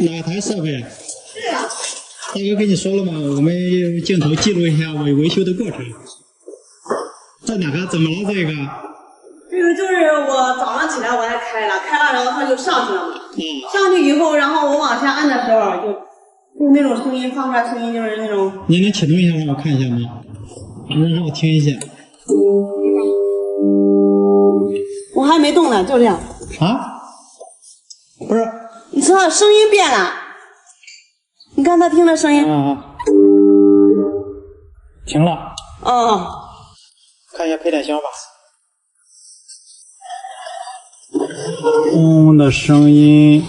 哪台设备？是啊。大哥跟你说了吗？我们镜头记录一下我维修的过程。这哪个？怎么了？这个？这个就是我早上起来我还开了，然后它就上去了嘛。上去以后，然后我往下按的时候，就那种声音放出来，声音就是那种。你能启动一下让我看一下吗？让我听一下。我还没动呢，就这样。啊？不是。你知道声音变了？你看他听的声音。停了。看一下配电箱吧。嗡嗡的声音，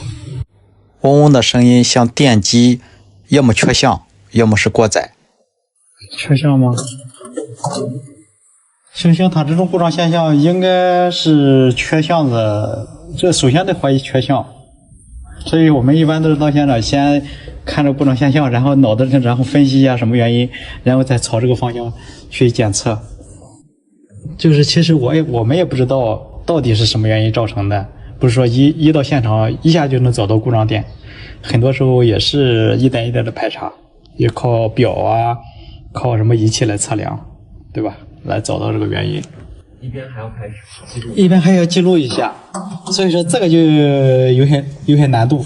嗡嗡的声音像电机，要么缺项，要么是过载。缺项吗？行，它这种故障现象应该是缺项的，这首先得怀疑缺项，所以我们一般都是到现场先看着故障现象，然后脑子上然后分析一下什么原因，然后再朝这个方向去检测。就是其实我们也不知道到底是什么原因造成的，不是说一到现场一下就能找到故障点，很多时候也是一点一点的排查，也靠表啊，靠什么仪器来测量，对吧？来找到这个原因。一边还要开始记录，一边还要记录一下，所以说这个就有些难度。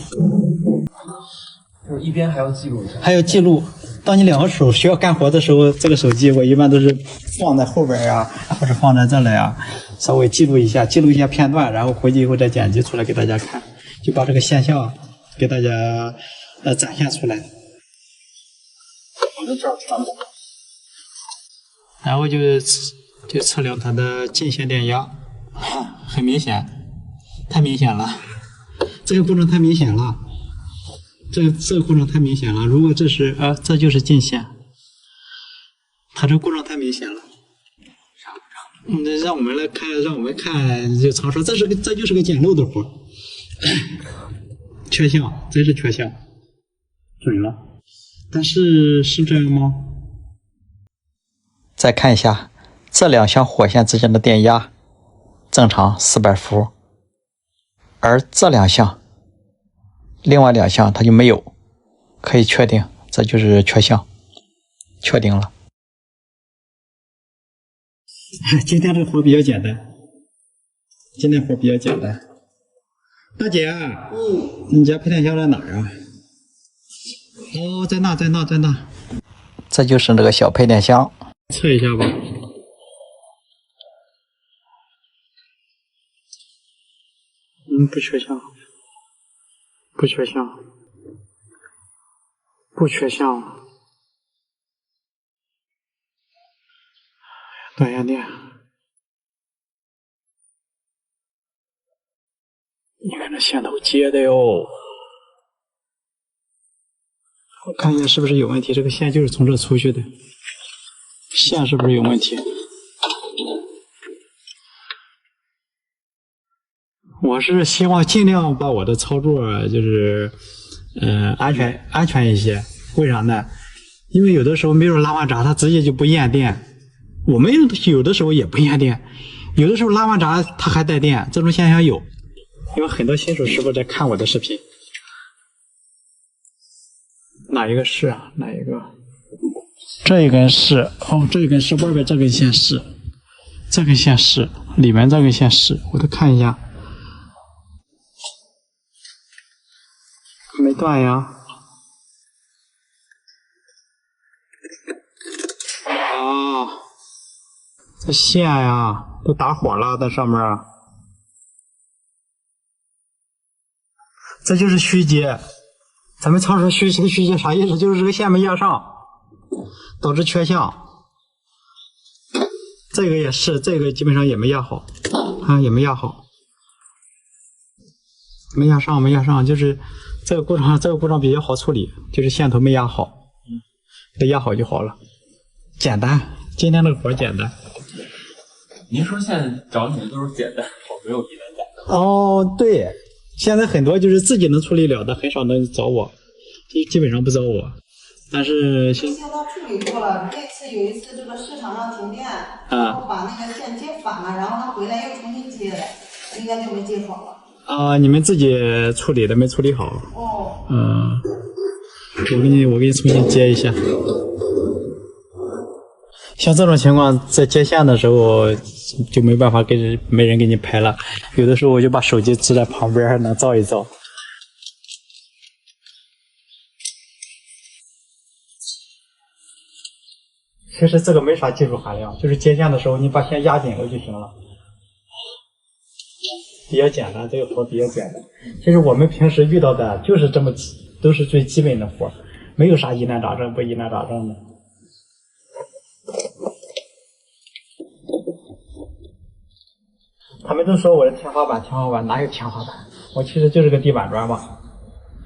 就是一边还要记录一下，还要记录。当你两个手需要干活的时候，这个手机我一般都是放在后边呀，或者放在这里呀，稍微记录一下片段，然后回去以后再剪辑出来给大家看，就把这个现象给大家展现出来。然后就测量它的进线电压，很明显，太明显了，这个故障太明显了。这个故障太明显了，如果这是这就是进线，它这故障太明显了。让我们看，就常说这就是个捡漏的活，缺项，真是缺项，准了。但是是这样吗？再看一下这两项火线之间的电压，正常400伏，而这两项。另外两项它就没有，可以确定这就是缺项，确定了。今天这活比较简单，大姐，你家配电箱在哪儿啊？哦，在那。这就是那个小配电箱，测一下吧。不缺项。断下电。你看这线头接的哟，我看一下是不是有问题。这个线就是从这出去的，线是不是有问题？我是希望尽量把我的操作就是安全一些。为啥呢？因为有的时候没有拉完闸它直接就不验电，我们有的时候也不验电，有的时候拉完闸它还带电，这种现象有。因为很多新手师傅在看我的视频。哪一个是啊？哪一个？这一根是，这一根是，外边这根线是，这根线是，里面这根线是，我再看一下。没断呀。这线呀都打火了，在上面。这就是虚接。咱们常说虚接啥意思？就是这个线没压上，导致缺项。这个也是，这个基本上也没压好，也没压好。没压上，就是这个故障比较好处理，就是线头没压好，给它压好就好了，简单。今天这个活简单。您说现在找你的都是简单活，没有疑难杂症。哦，对，现在很多就是自己能处理了的，很少能找我，基本上不找我。但是线都处理过了，有一次这个市场上停电，然后把那个线接反了，然后他回来又重新接的，应该就没接好了。啊，你们自己处理的没处理好。哦。嗯，我给你重新接一下。像这种情况，在接线的时候就没办法没人给你拍了，有的时候我就把手机支在旁边，能照一照。其实这个没啥技术含量，就是接线的时候你把线压紧了就行了，比较简单，这个活比较简单。其实我们平时遇到的就是这么都是最基本的活，没有啥疑难杂症不疑难杂症的。他们都说我是天花板，哪有天花板？我其实就是个地板砖嘛，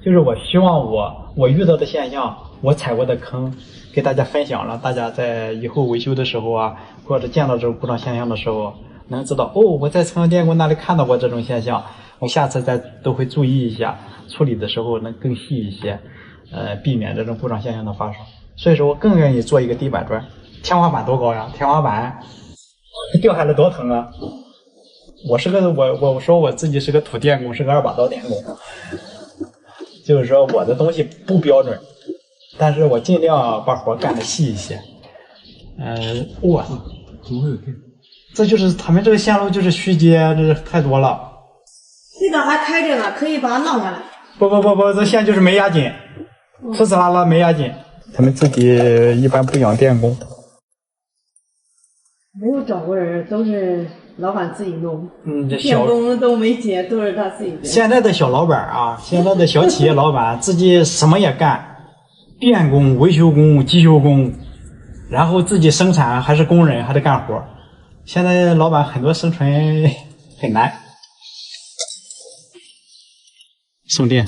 就是我希望我遇到的现象，我踩过的坑，给大家分享了，大家在以后维修的时候啊，或者见到这种故障现象的时候，能知道哦，我在城阳电工那里看到过这种现象，我下次再都会注意一下，处理的时候能更细一些，避免这种故障现象的发生。所以说我更愿意做一个地板砖。天花板多高呀？天花板掉下来多疼啊！我说我自己是个土电工，是个2把刀电工，就是说我的东西不标准，但是我尽量把活干得细一些。我怎么会有电？这就是他们这个线路就是虚接，这是太多了。这个还开着呢，可以把它弄下来。不，这线就是没压紧，呲呲啦啦没压紧。他们自己一般不养电工，没有找过人，都是老板自己弄。这电工都没接，都是他自己接。现在的小老板啊，现在的小企业老板自己什么也干，电工、维修工、机修工，然后自己生产还是工人还得干活。现在老板很多生存很难。送电，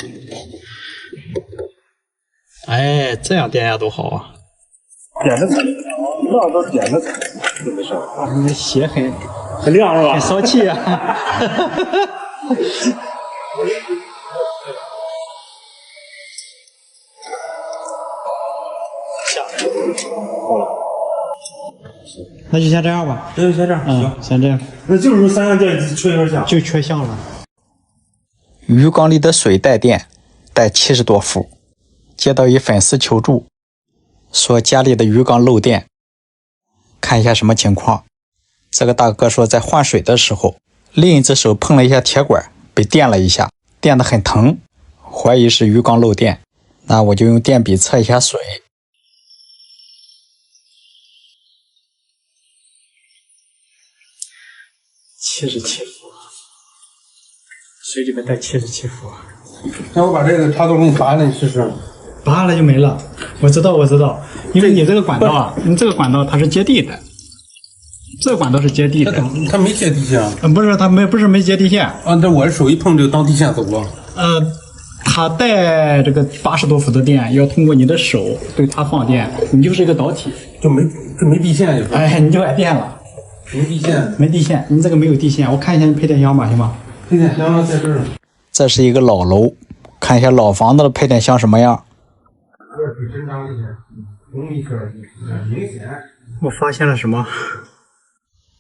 哎，这样电压多好啊！点着那都点着就没事。啊，你的血很亮是吧？很骚气啊！好了，那就先这样吧。那就先这样。行，先这样。那就是3样电缺一根线，就缺项了。鱼缸里的水带电，带70多伏。接到一粉丝求助，说家里的鱼缸漏电，看一下什么情况。这个大哥说在换水的时候，另一只手碰了一下铁管，被电了一下，电得很疼，怀疑是鱼缸漏电。那我就用电笔测一下水。77伏，水里面带77伏。那我把这个插头给你拔了，你试试。拔了就没了。我知道，因为你这个管道啊，你这个管道它是接地的，这个管道是接地的。它没接地线啊？不是，它不是没接地线。啊，这我手一碰就当地线走了。它带这个80多伏的电，要通过你的手对它放电，你就是一个导体，就没地线就是。哎，你就挨电了。没地线。没地线，你这个没有地线，我看一下你配电箱吧，行吗？配电箱在这儿。这是一个老楼，看一下老房子的配电箱什么样。这比正常一些，红一根明显。我发现了什么？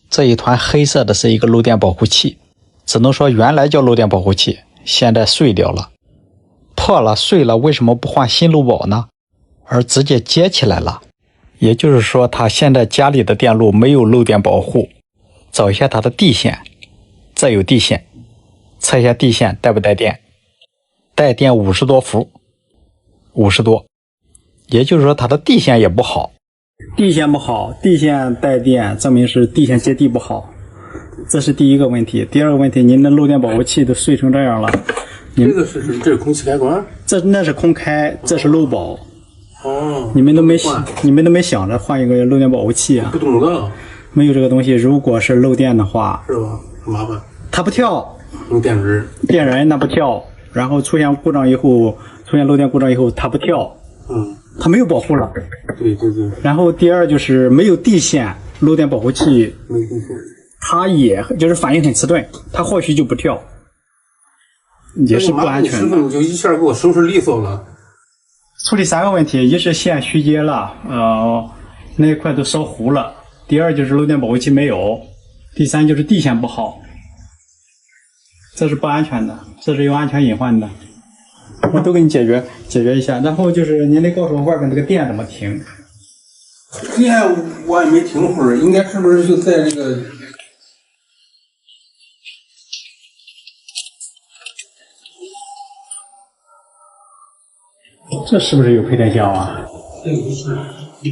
这一团黑色的是一个漏电保护器，只能说原来叫漏电保护器，现在碎掉了，破了碎了，为什么不换新漏保呢？而直接接起来了，也就是说他现在家里的电路没有漏电保护。找一下它的地线，这有地线，测一下地线带不带电，带电50多伏，50多，也就是说它的地线也不好。地线不好，地线带电，证明是地线接地不好，这是第一个问题。第二个问题，您的漏电保护器都碎成这样了。这个是什么？这是空气开关？那是空开，这是漏保。哦，你们都没想着换一个漏电保护器啊？不懂的。没有这个东西，如果是漏电的话，是吧？很麻烦。它不跳，用电人。电人它不跳，然后出现漏电故障以后，它不跳。它没有保护了。对。然后第二就是没有地线，漏电保护器没有地线，它也就是反应很迟钝，它或许就不跳，也是不安全的。10分钟就一下给我收拾利索了。处理3个问题，一是线虚接了，那一块都烧糊了；第二就是漏电保护器没有；第三就是地线不好。这是不安全的，这是有安全隐患的。我都给你解决一下。然后就是您得告诉我外边这个电怎么停。电我也没停会儿，应该是不是就在这个？这是不是有配电箱啊？这个不是。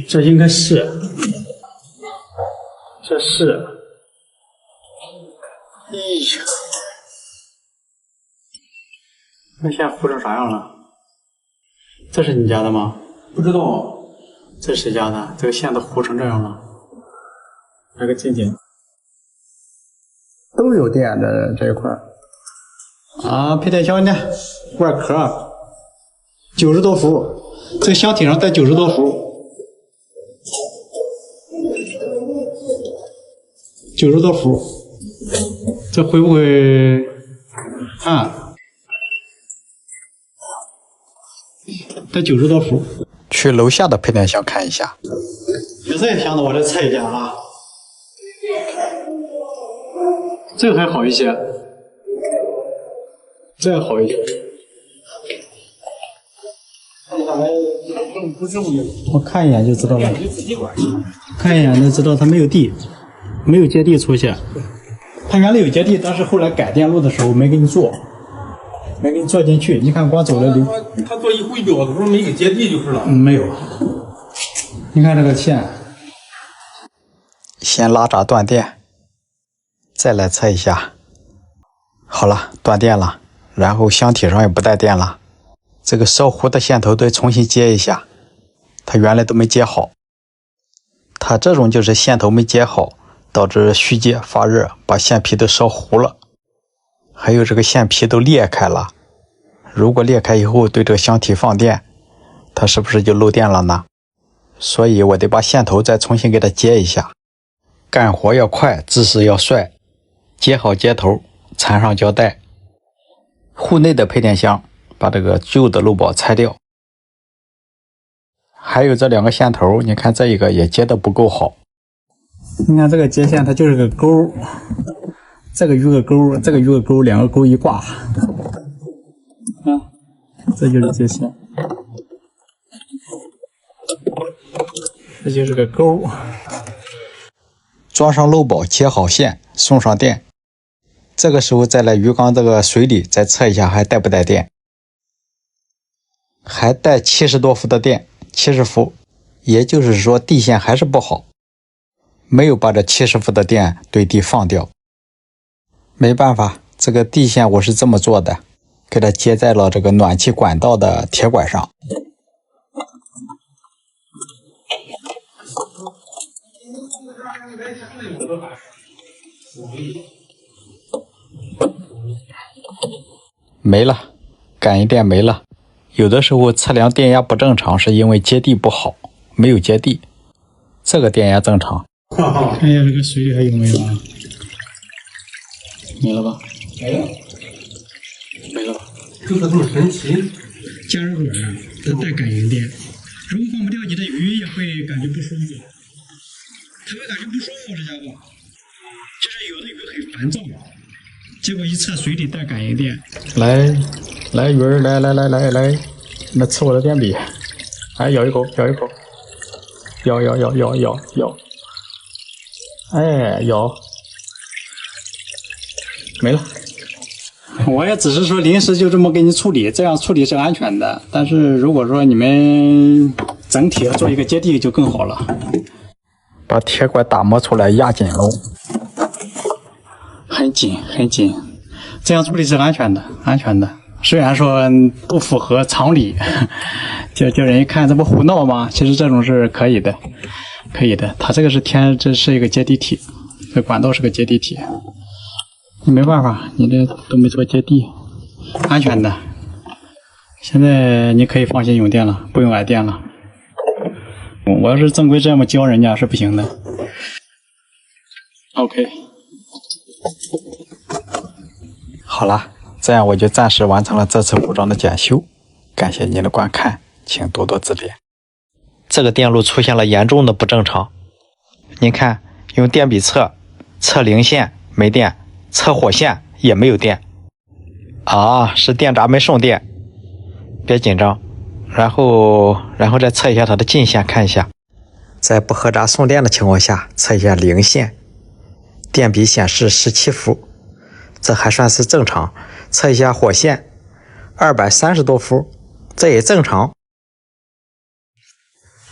这应该是。这是。哎呀，那现在糊成啥样了？这是你家的吗？不知道。这是谁家的？这个线都糊成这样了。来个近景。都有电的这一块啊，配电箱呢，外壳90多伏，这个箱体上带90多伏，90多伏，这会不会暗？带90多伏。去楼下的配电箱看一下。有这个箱子我再测一下啊，这个还好一些，这个好一些。我看一眼就知道了，看一眼就知道它没有地，没有接地出现。它原来有接地，但是后来改电路的时候没给你做，没给你做进去。你看光走了他做一回表的时候没给接地就是了。没有。你看这个线，先拉闸断电，再来测一下。好了，断电了，然后箱体上也不带电了。这个烧糊的线头得重新接一下，它原来都没接好。它这种就是线头没接好，导致虚接发热，把线皮都烧糊了。还有这个线皮都裂开了，如果裂开以后对这个箱体放电，它是不是就漏电了呢？所以我得把线头再重新给它接一下。干活要快，姿势要帅，接好接头，缠上胶带。户内的配电箱把这个旧的漏保拆掉。还有这2个线头，你看这一个也接的不够好。你看这个接线它就是个钩，这个鱼个钩，这个鱼个钩，2个钩一挂，啊，这就是接线，这就是个钩。装上漏保，接好线，送上电。这个时候再来鱼缸这个水里再测一下还带不带电。还带70多伏的电，70伏，也就是说地线还是不好，没有把这70伏的电对地放掉。没办法，这个地线我是这么做的，给它接在了这个暖气管道的铁管上。没了，感应电没了。有的时候测量电压不正常，是因为接地不好，没有接地。这个电压正常。看一下这个水里还有没有啊？没了吧？没了吧？就是这么神奇。加热管啊，它带感应电，如果放不掉，你的鱼也会感觉不舒服。它会感觉不舒服，这家伙。就是有的鱼很烦躁，结果一测水里带感应电。来鱼儿，来，来吃我的电笔，哎，咬一口，咬，哎，咬，没了。我也只是说临时就这么给你处理，这样处理是安全的。但是如果说你们整体做一个接地就更好了。把铁管打磨出来，压紧喽。很紧，这样处理是安全的。虽然说不符合常理，叫人一看这不胡闹吗？其实这种是可以的。它这个这是一个接地体，这管道是个接地体。你没办法，你这都没做接地，安全的。现在你可以放心用电了，不用挨电了。我要是正规这么教人家是不行的。OK。好了，这样我就暂时完成了这次故障的检修。感谢您的观看，请多多指点。这个电路出现了严重的不正常。您看，用电笔测零线没电，测火线也没有电。啊，是电闸没送电，别紧张。然后再测一下它的进线，看一下，在不合闸送电的情况下，测一下零线，电笔显示17伏，这还算是正常。测一下火线，230多伏，这也正常。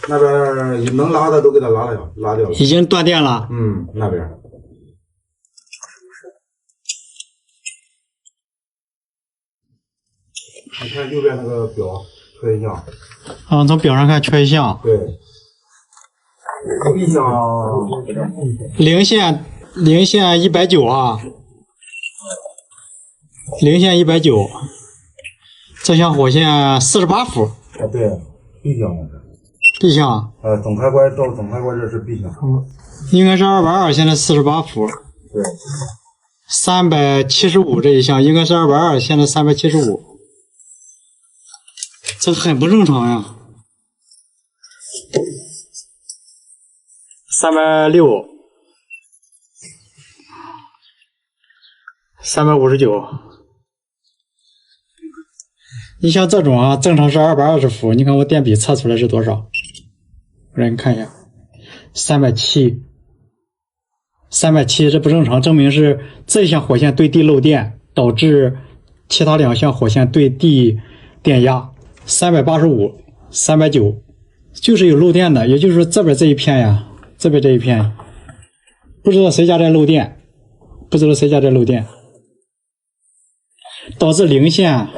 那边能拉的都给它拉掉了，已经断电了。那边。你看右边那个表缺一项。从表上看缺一项。对。一项。零线190啊。零线190，这项火线48伏。啊，对 ，B 项。B 项。总开关到总开关这是 B 项。应该是220，现在48伏。对。375这一项应该是220，现在375。这很不正常呀。360。359。你像这种啊，正常是220伏，你看我电笔测出来是多少？我让你看一下，370，这不正常，证明是这项火线对地漏电，导致其他2项火线对地电压。385、390，就是有漏电的，也就是说这边这一片呀，这边这一片，不知道谁家在漏电，导致零线。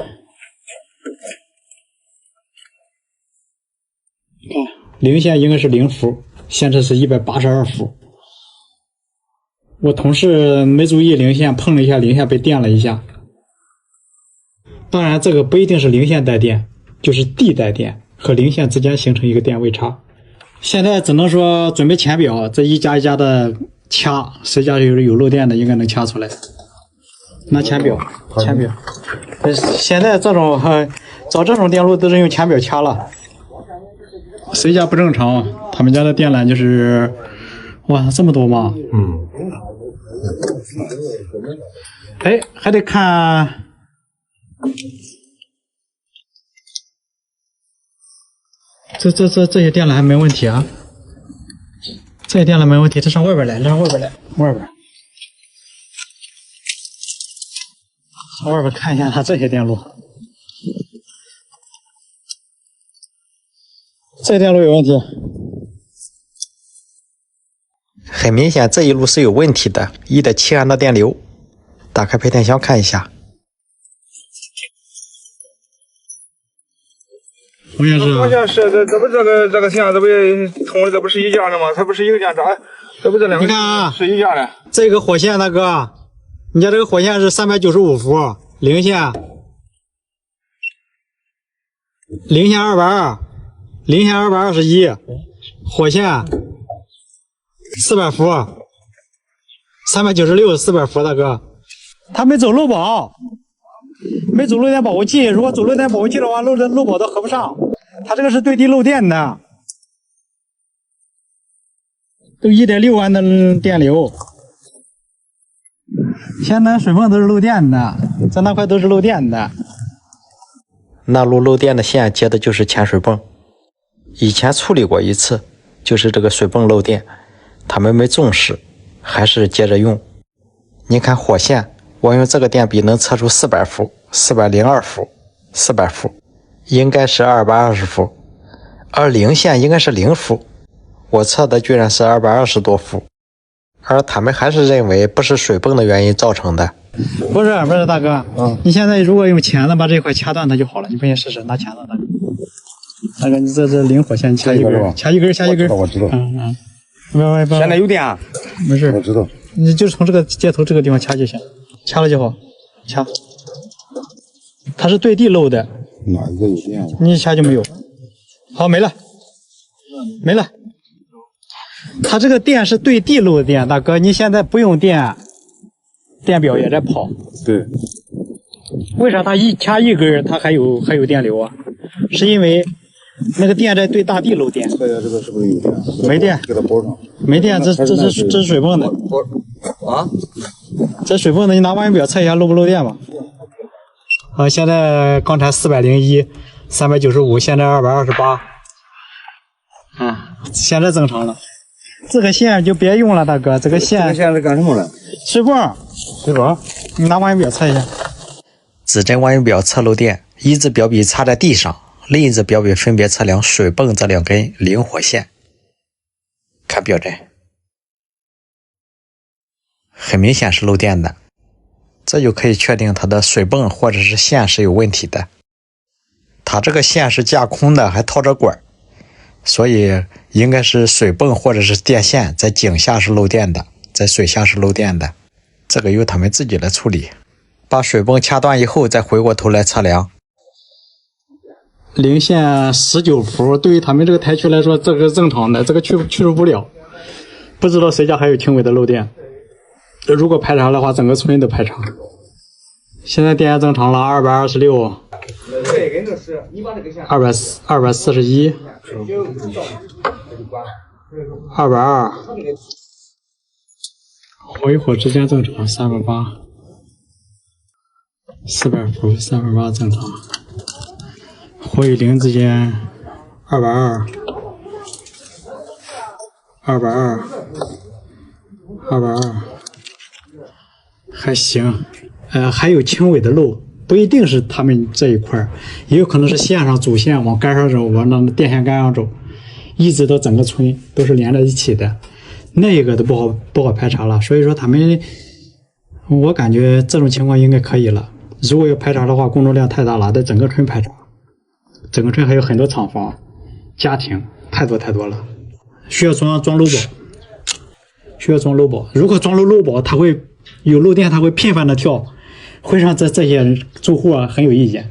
零线应该是0伏，现在是182伏。我同事没注意零线，碰了一下零线，被电了一下。当然，这个不一定是零线带电，就是地带电，和零线之间形成一个电位差。现在只能说准备钳表，这一家一家的掐，谁家有漏电的，应该能掐出来。拿钳表。现在这种找这种电路都是用钳表掐了。谁家不正常？他们家的电缆就是，哇，这么多吗？哎，还得看。这些电缆还没问题啊，这些电缆没问题，这上外边来，上外边看一下它这些电路，这些电路有问题。很明显，这一路是有问题的，1.7安的电流。打开配电箱看一下。好像是。好像是这不这个线，这不通的，这不是一家的吗？它不是一个电闸，这不这两个。你看啊，是一家的。这个火线，大哥，你家这个火线是395伏，零线220，零线221，火线400伏，396 400伏，大哥，他没走漏保，没走漏电保护器，如果走漏电保护器的话，漏保都合不上。他这个是对地漏电的，都1.6安的电流。现在水泵都是漏电的，在那块都是漏电的。那路漏电的线接的就是前水泵，以前处理过一次，就是这个水泵漏电，他们没重视，还是接着用。你看火线，我用这个电笔能测出400伏、402伏、400伏，应该是220伏，而零线应该是0伏，我测的居然是220多伏，而他们还是认为不是水泵的原因造成的。不是大哥，你现在如果用钳子把这块掐断它就好了，你不信试试，拿钳子，大哥，你这零火线掐一根，掐一根，我知道。不，现在有电啊？没事，我知道。你就从这个接头这个地方掐就行，掐了就好，掐。它是对地漏的。哪一个有电？你一掐就没有。好，没了。它这个电是对地漏的电，大哥，你现在不用电，电表也在跑。对。为啥它一掐一根它还有电流啊？是因为那个电在对大地漏电。测一下这个是不是有电？没电。给它包上。没电，这是水泵的。这水泵的，你拿望远表测一下漏不漏电吧。现在刚才401、395，现在228。现在正常了。这个线就别用了，大哥，这个线是干什么了？水泵。水泵，你拿望远表测一下。指针望远表测漏电，一只表笔插在地上，另一只表笔分别测量水泵这2根灵活线。看表针，很明显是漏电的，这就可以确定它的水泵或者是线是有问题的。它这个线是架空的，还套着管，所以应该是水泵或者是电线在井下是漏电的，在水下是漏电的，这个由他们自己来处理。把水泵掐断以后，再回过头来测量。零线19伏，对于他们这个台区来说，这个是正常的，这个去除不了。不知道谁家还有轻微的漏电，如果排查的话，整个村都排查。现在电压正常了，226。241，202，火与火之间正常，380，400伏，380正常。火与零之间220，220，220，还行。还有轻微的漏。不一定是他们这一块，也有可能是线上主线往杆上走，往那电线杆上走，一直到整个村都是连在一起的，那个都不好排查了。所以说他们，我感觉这种情况应该可以了。如果要排查的话，工作量太大了，得整个村排查，整个村还有很多厂房、家庭，太多了，需要装漏保，需要装漏保。如果装漏保，它会有漏电，它会频繁的跳。会让这些住户很有意见，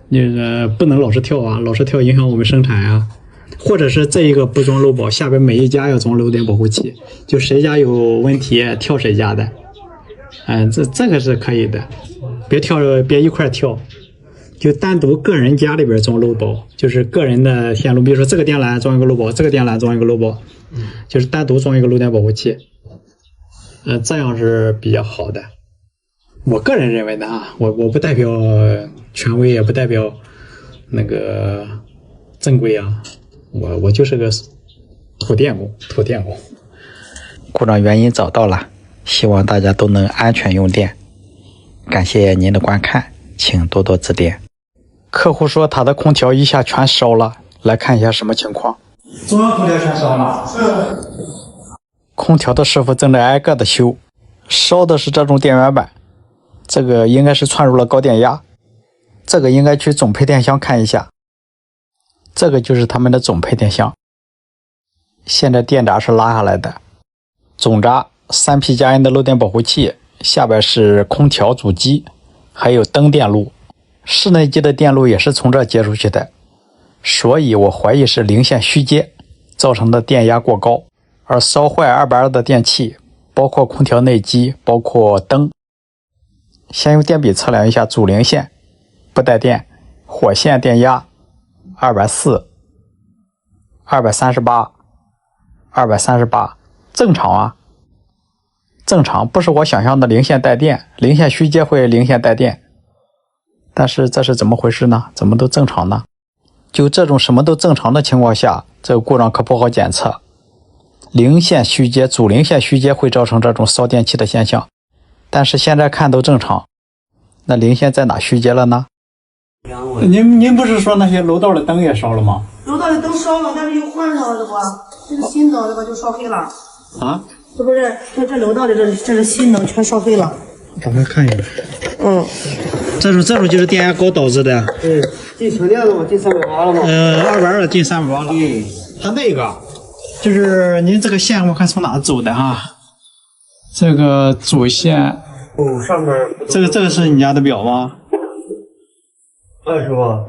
那个不能老是跳啊，老是跳影响我们生产啊，或者是这一个不装漏保，下边每一家要装漏电保护器，就谁家有问题跳谁家的，这个是可以的，别一块跳，就单独个人家里边装漏保，就是个人的线路，比如说这个电缆装一个漏保，这个电缆装一个漏保，就是单独装一个漏电保护器，这样是比较好的。我个人认为的啊，我不代表权威，也不代表那个正规啊，我就是个土电工。故障原因找到了，希望大家都能安全用电。感谢您的观看，请多多指点。客户说他的空调一下全烧了，来看一下什么情况。中央空调全烧了。空调的师傅正在挨个的修，烧的是这种电源板。这个应该是窜入了高电压，这个应该去总配电箱看一下，这个就是他们的总配电箱。现在电闸是拉下来的，总闸 3P 加 N 的漏电保护器，下边是空调主机，还有灯电路，室内机的电路也是从这接出去的，所以我怀疑是零线虚接造成的电压过高，而烧坏220的电器，包括空调内机，包括灯。先用电笔测量一下主零线不带电，火线电压240、238、238，正常啊，正常，不是我想象的零线带电，零线虚接会零线带电，但是这是怎么回事呢？怎么都正常呢？就这种什么都正常的情况下，这个故障可不好检测。零线虚接、主零线虚接会造成这种烧电器的现象。但是现在看都正常，那零线在哪虚接了呢？您不是说那些楼道的灯也烧了吗？楼道的灯烧了，但是又换上了，这不，这个新灯这个就烧黑了。啊？这不是这楼道的这是新灯全烧黑了。咱们看一下。这种就是电压高导致的。进车电了吗？进380了吗？220进380了。它那个就是您这个线，我看从哪走的哈？这个主线，上面这个是你家的表吗？师傅，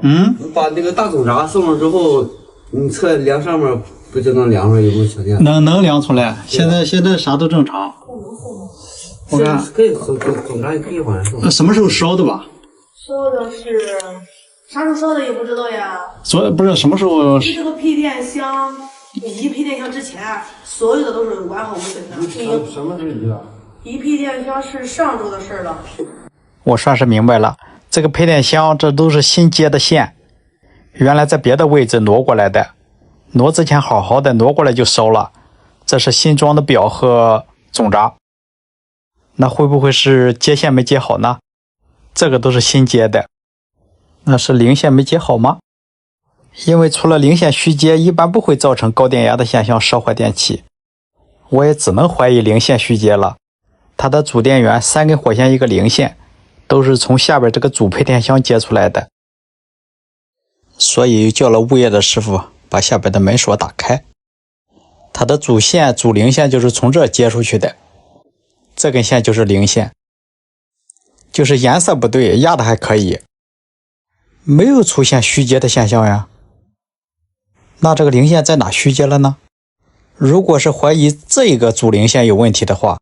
把那个大总闸送上之后，你测量上面不就能量出来有没有车电？能量出来。现在啥都正常。我看可以总闸也可以换。什么时候烧的吧？烧的是啥时候烧的也不知道呀。不是什么时候？这个配电箱。移配电箱之前，所有的都是完好无损的。什么时候移的？移配电箱是上周的事了。我算是明白了，这个配电箱这都是新接的线，原来在别的位置挪过来的，挪之前好好的，挪过来就烧了。这是新装的表和总闸，那会不会是接线没接好呢？这个都是新接的，那是零线没接好吗？因为除了零线虚接，一般不会造成高电压的现象烧坏电器，我也只能怀疑零线虚接了。它的主电源3根火线一个零线，都是从下边这个主配电箱接出来的，所以叫了物业的师傅把下边的门锁打开。它的主线主零线就是从这接出去的，这根线就是零线，就是颜色不对，压的还可以，没有出现虚接的现象呀。那这个零线在哪虚接了呢？如果是怀疑这个主零线有问题的话，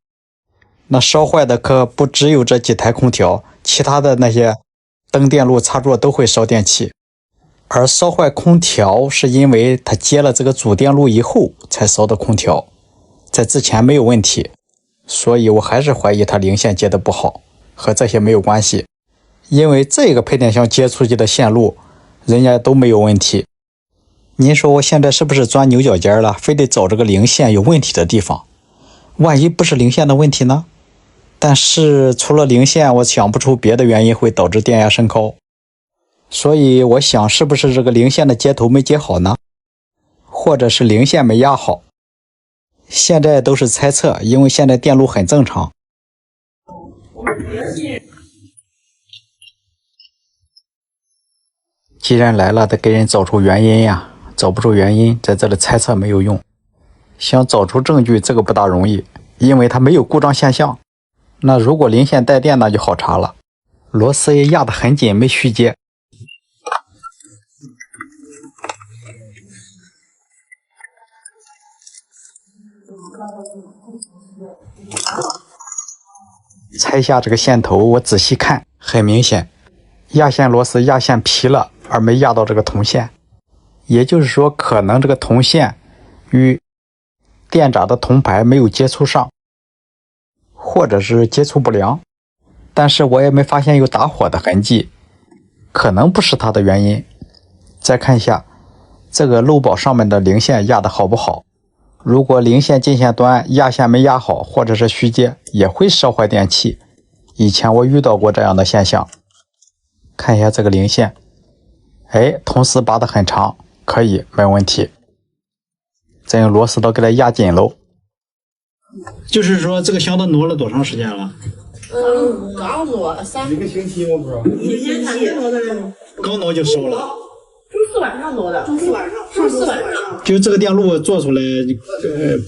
那烧坏的可不只有这几台空调，其他的那些灯电路插座都会烧电器。而烧坏空调是因为它接了这个主电路以后才烧的空调，在之前没有问题，所以我还是怀疑它零线接的不好，和这些没有关系。因为这个配电箱接出去的线路人家都没有问题。您说我现在是不是钻牛角尖了，非得找这个零线有问题的地方？万一不是零线的问题呢？但是除了零线，我想不出别的原因会导致电压升高。所以我想是不是这个零线的接头没接好呢？或者是零线没压好？现在都是猜测，因为现在电路很正常。既然来了，得给人找出原因呀，找不出原因，在这里猜测没有用。想找出证据，这个不大容易，因为它没有故障现象。那如果零线带电，那就好查了。螺丝也压得很紧，没虚接。拆下这个线头，我仔细看，很明显，压线螺丝压线皮了，而没压到这个铜线。也就是说，可能这个铜线与电闸的铜排没有接触上，或者是接触不良。但是我也没发现有打火的痕迹，可能不是它的原因。再看一下这个漏保上面的零线压的好不好，如果零线进线端压线没压好，或者是虚接，也会烧坏电器。以前我遇到过这样的现象。看一下这个零线，铜丝拔得很长，可以，没问题。再用螺丝刀给它压紧喽。就是说这个箱子挪了多长时间了？刚挪1个星期，我不知道。1星期挪的人，刚挪就烧了。周四晚上挪的，周四晚上。就这个电路做出来，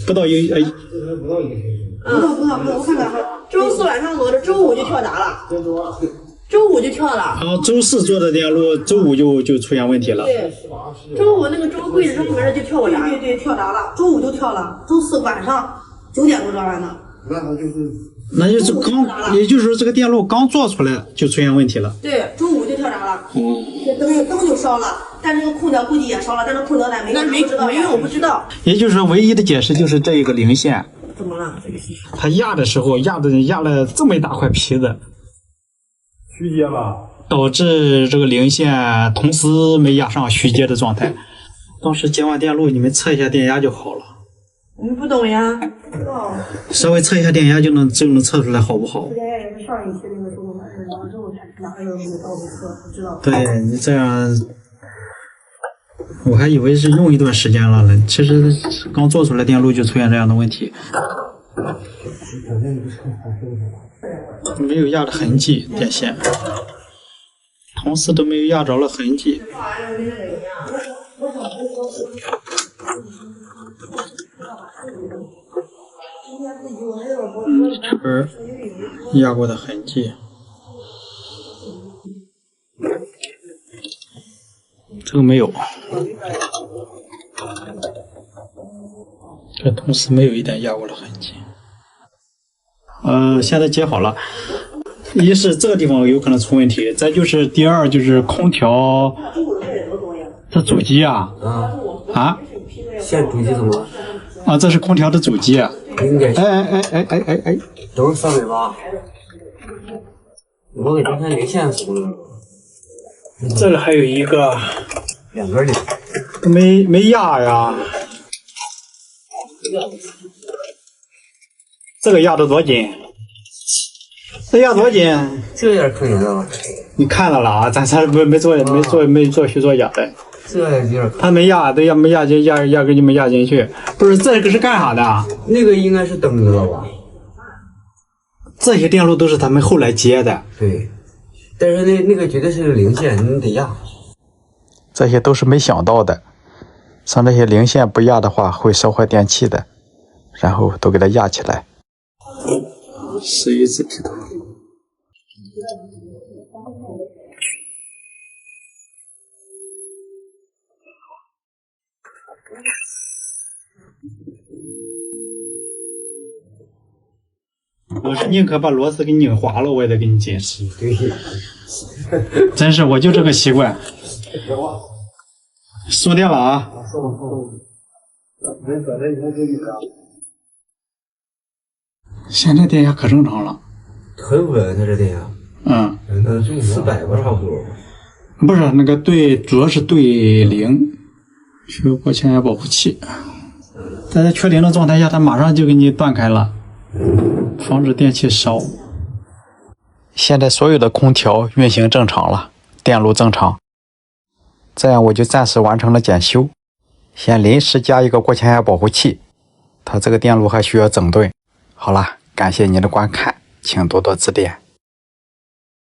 不到一不到1个星期。不到，我看看哈，周四晚上挪的，周五就跳闸了。周五就跳了。然后周四做的电路，周五就出现问题了。对，周五那个周柜子上面就跳过闸。对，跳闸了，周五就跳了，周四晚上9点多装完的。那就是也就是说这个电路刚做出来就出现问题了。对，周五就跳闸了。灯就烧了，但这个空调估计也烧了，但是空调咱没用，不知道。也就是说，唯一的解释就是这一个零线。怎么了？它压的时候压了这么一大块皮子，虚接了，导致这个零线铜丝没压上虚接的状态。当时接完电路，你们测一下电压就好了。我们不懂呀，不知道。稍微测一下电压就能测出来好不好？上一期那个时候完事了之后才哪有那个道路测，不知道。对你这样，我还以为是用一段时间了呢，其实刚做出来电路就出现这样的问题。没有压的痕迹，电线，铜丝都没有压着了痕迹。圈压过的痕迹，这个没有，这铜丝没有一点压过的痕迹。现在接好了。一是这个地方有可能出问题，再就是第二就是空调这主机啊，线主机怎么？啊，这是空调的主机啊。应该是。哎，都是380。我给这台零线松了。这里还有一个2根零，没压呀。这个压的多紧？这压多紧？这有点坑人了吧？你看到了啊？咱没做虚作压的。这有点坑。他没压，都没压进，压根就没压进去。不是，这个是干啥的？那个应该是灯子了吧？这些电路都是他们后来接的。对，但是那个绝对是零线，你得压。这些都是没想到的，像这些零线不压的话会烧坏电器的，然后都给它压起来。11字劈头。我是宁可把螺丝给拧滑了，我也得给你解释。对，真是，我就这个习惯。输电了啊！现在电压可正常了。很稳，它这电压。嗯400吧，差不多。不是那个对，主要是对零，缺过前压保护器。在缺零的状态下，它马上就给你断开了，防止电器烧。现在所有的空调运行正常了，电路正常，这样我就暂时完成了检修，先临时加一个过前压保护器，它这个电路还需要整顿。好了，感谢您的观看，请多多指点。